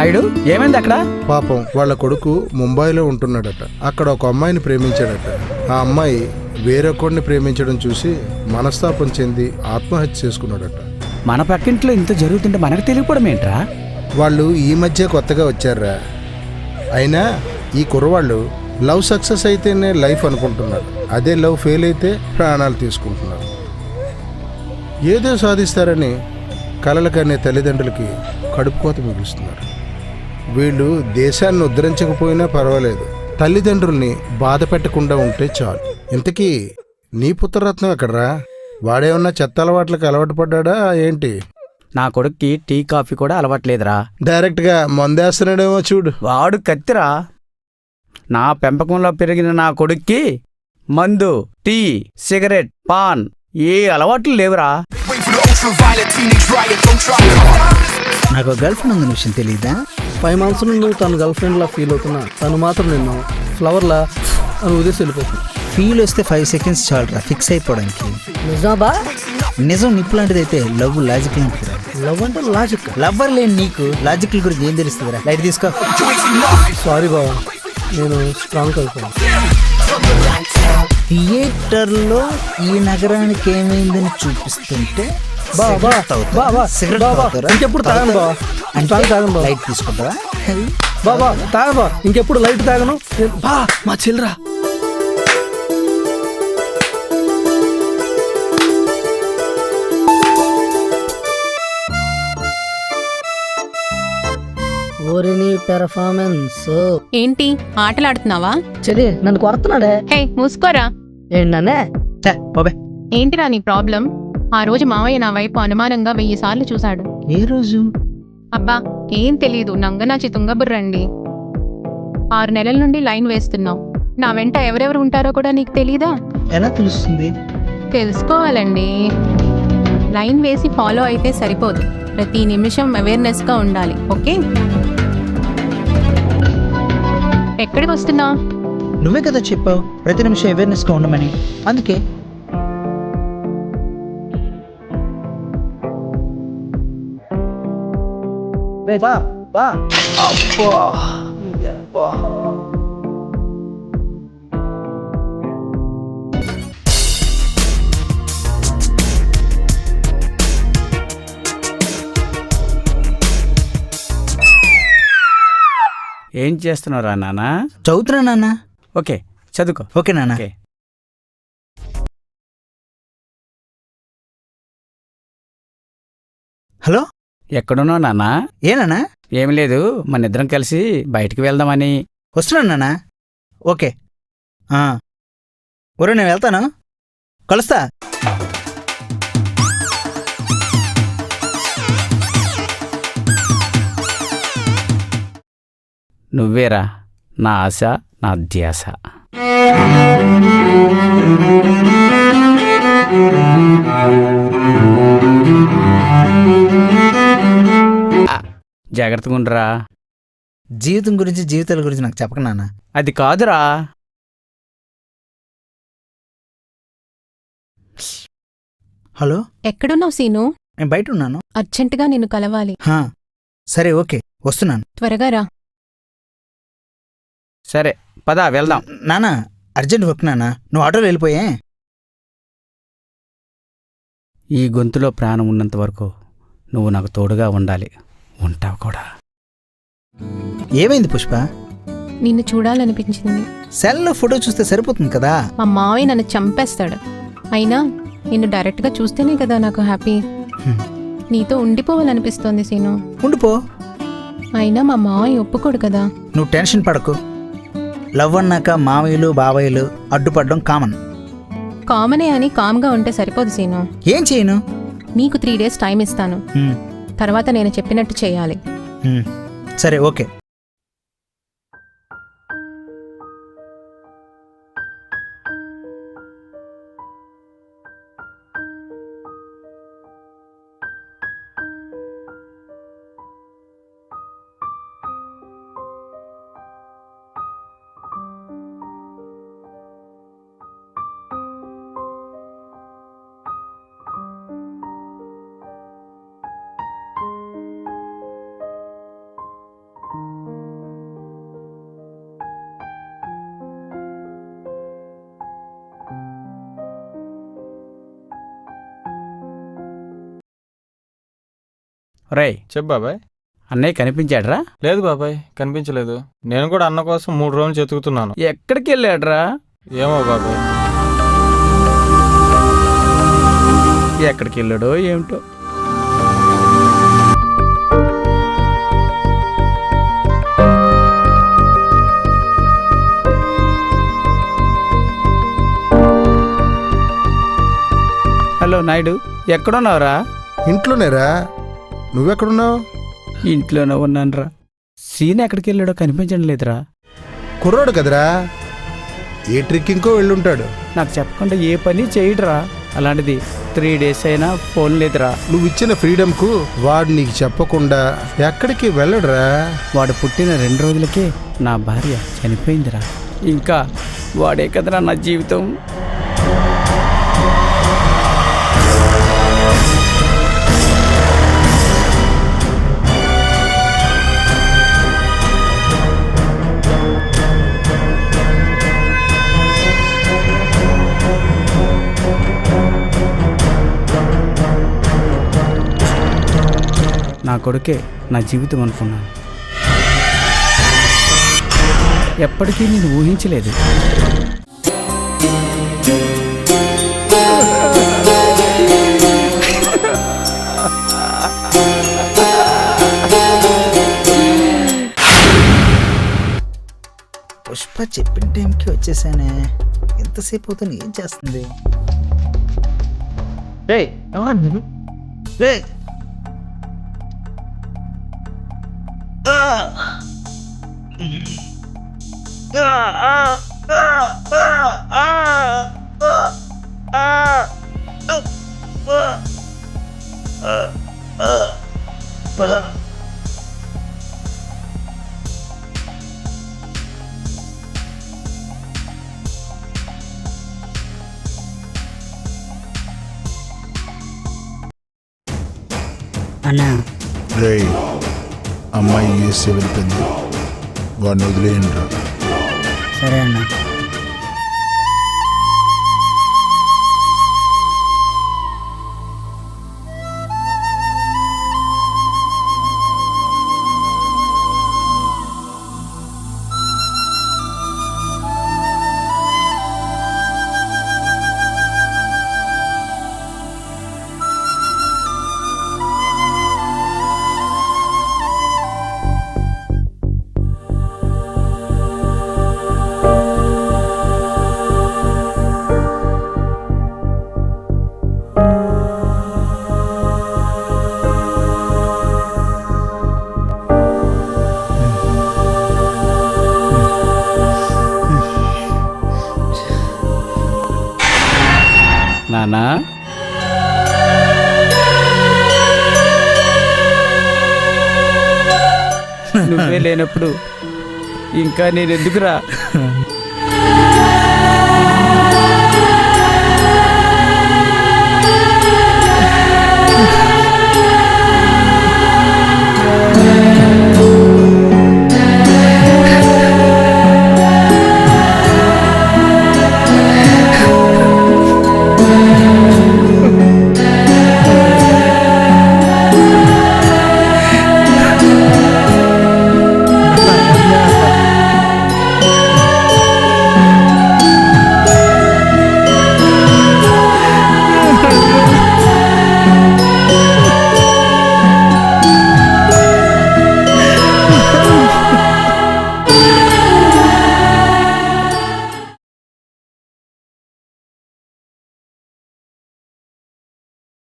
నాయుడు ఏమైంది అక్కడ? పాపం వాళ్ళ కొడుకు ముంబైలో ఉంటున్నాడట. అక్కడ ఒక అమ్మాయిని ప్రేమించాడట. ఆ అమ్మాయి వేరొకడిని ప్రేమించడం చూసి మనస్తాపం చెంది ఆత్మహత్య చేసుకున్నాడట. మన పక్కింట్లో ఇంత జరుగుతుంటే మనకు తెలియకపోవడం ఏంట్రా? వాళ్ళు ఈ మధ్య కొత్తగా వచ్చారా. అయినా ఈ కుర్రవాళ్ళు లవ్ సక్సెస్ అయితేనే లైఫ్ అనుకుంటున్నారు. అదే లవ్ ఫెయిల్ అయితే ప్రాణాలు తీసుకుంటున్నారు. ఏదో సాధిస్తారని కలలకనే తల్లిదండ్రులకి కడుపుకోత మిగులుస్తున్నారు. వీళ్ళు దేశాన్ని ఉద్ధరించకపోయినా పర్వాలేదు, తల్లిదండ్రుల్ని బాధ పెట్టకుండా ఉంటే చాలు. ఇంతకీ నీ పుత్రరత్నం ఎక్కడరా? వాడేమన్నా చెత్త అలవాట్లకు అలవాటు పడ్డా ఏంటి? నా కొడుక్కి టీ కాఫీ కూడా అలవాట్లేదురా. డైరెక్ట్గా మందేస్తున్నాడేమో చూడు. వాడు కత్తిరా. నా పెంపకంలో పెరిగిన నా కొడుక్కి మందు, టీ, సిగరెట్, పాన్ ఏ అలవాట్లు లేవురా. నాకు గర్ల్ ఫ్రెండ్ ఉంది విషయం తెలీదా? 5 months నుండి నువ్వు తన గర్ల్ ఫ్రెండ్ లా ఫీల్ అవుతున్నా, తను మాత్రం నిన్ను ఫ్లవర్ లా అని ఉదేసి వెళ్ళిపోతుంది. ఫీల్ వస్తే 5 seconds చాలరా ఫిక్స్ అయిపోవడానికి. నిజాబా? నిజం నిప్పు లాంటిది అయితే లవ్ లాజిక్ లాంటిది. లవ్ అంటే లాజిక్. లవ్వర్ లేని నీకు లాజికల్ గురించి ఏం తెలుస్తుందిరా? లైట్ తీసుకో. సారీ బావా, నేను స్ట్రాంగ్ అయిపోయాను. థియేటర్లో ఈ నగరానికి ఏమైందని చూపిస్తుంటే ఇంకెప్పుడు తాగను బావా, తాగను బావా. లైట్ తీసుకుంటావా? బాబా తాగను బావా, ఇంకెప్పుడు లైట్ తాగను. బా మా చెల్లరా. ఓరిని పెర్ఫార్మెన్స్ ఏంటి ఆటలాడుతున్నావా? చెల్లి నన్ను కొడుతున్నాడే. హే మూసుకోరా. ఏంటనే? బాబే ఏంటిరా నీ ప్రాబ్లం? ఆ రోజు మావయ్య నా వైపు అనుమానంగా 1000 సార్లు చూశాడు. ఏ రోజు? అబ్బా ఏం తెలీదు, నంగనాచి తుంగబుర్రండి. 6 నెలల నుండి లైన్ వేస్తున్నావు. నా వెంట ఎవరెవరు ఉంటారో కూడా నీకు తెలీదా? ఎలా తెలుస్తుంది? తెలుసుకోవాలండి. లైన్ వేసి ఫాలో అయితే సరిపోదు, ప్రతి నిమిషం అవేర్నెస్ గా ఉండాలి. ఓకే? ఎక్కడికి వస్తున్నావు? నువ్వే కదా చెప్పావు ప్రతి నిమిషం అవేర్నెస్ గా ఉండమని. అందుకే ఏం చేస్తున్నావురా నాన్న? చదువుతున్నా నాన్న. ఓకే చదువుకో. ఓకే నాన్న. ఓకే. హలో, ఎక్కడున్నావు నాన్న? ఏనా? ఏమి లేదు, మన ఇద్దరం కలిసి బయటికి వెళ్దామని. వస్తున్నాను నాన్న. ఓకే. ఒరే నేను వెళ్తాను, కలుస్తా. నువ్వేరా నా ఆశ, నా ధ్యాస. జాగ్రత్తగా ఉండరా. జీవితం గురించి జీవితాల గురించి నాకు చెప్పక నాన్న. అది కాదురా. హలో, ఎక్కడున్నావు సీను? నేను బయట ఉన్నాను. అర్జెంటుగా నిన్ను కలవాలి. సరే ఓకే వస్తున్నాను. త్వరగా రా. సరే పద వెళ్దాం. నాన్న అర్జెంట్ వర్క్ నాన్న, నువ్వు ఆటోలో వెళ్ళిపోయే. ఈ గొంతులో ప్రాణం ఉన్నంత వరకు నువ్వు నాకు తోడుగా ఉండాలి, ఉంటావు కూడా. ఏమైంది పుష్ప? నిన్ను చూడాలనిపించింది. సెల్లో ఫోటో చూస్తే సరిపోతుంది కదా. మా మావయ్య నన్ను చంపేస్తాడు. అయినా నిన్ను డైరెక్ట్గా చూస్తేనే కదా నాకు హ్యాపీ. నీతో ఉండిపోవాలనిపిస్తోంది సీను. ఉండిపో. అయినా మా మావయ్య ఒప్పుకోడు కదా. నువ్వు టెన్షన్ పడకు. లవ్ అన్నాక మావయ్యలు బావయ్యలు అడ్డుపడడం కామన్. కామనే అని కామ్గా ఉంటే సరిపోదు సీను. ఏం చేయను? నీకు 3 days టైం ఇస్తాను. తర్వాత నేను చెప్పినట్టు చేయాలి. సరే ఓకే. రేయ్ చెప్పు బాబాయ్. అన్నయ్య కనిపించాడ్రా? లేదు బాబాయ్, కనిపించలేదు. నేను కూడా అన్న కోసం 3 రోజులు చెతుకుతున్నాను. ఎక్కడికి వెళ్ళాడ్రా? ఏమో బాబాయ్. ఎక్కడికి వెళ్ళాడో ఏమిటో. హలో నాయుడు, ఎక్కడున్నావురా? ఇంట్లోనేరా. నువ్వెక్కడున్నావు? ఇంట్లోనే ఉన్నానురా. సీన్ ఎక్కడికి వెళ్ళాడో కనిపించడం లేదురా. కుర్రాడు కదరా, ఏ ట్రెక్కింగ్కో వెళ్ళుంటాడు. నాకు చెప్పకుండా ఏ పని చేయడురా. అలాంటిది 3 days అయినా ఫోన్ లేదురా. నువ్వు ఇచ్చిన ఫ్రీడమ్కు వాడు నీకు చెప్పకుండా ఎక్కడికి వెళ్ళడురా. వాడు పుట్టిన 2 రోజులకే నా భార్య చనిపోయిందిరా. ఇంకా వాడే కదరా నా జీవితం. నా కొడుకే నా జీవితం అనుకున్నాను. ఎప్పటికీ నేను ఊహించలేదు. పుష్ప చెప్పిన టైంకి వచ్చేసానే. ఎంతసేపు అవుతుంది? ఏం చేస్తుంది? అన్నా, రేయ్, అమ్మాయి యూఎస్ఏ వెళ్తుంది, వాడిని వదిలేయండి రా. సరే అన్నా. నానా, నువ్వే లేనప్పుడు ఇంకా నేను ఎందుకురా?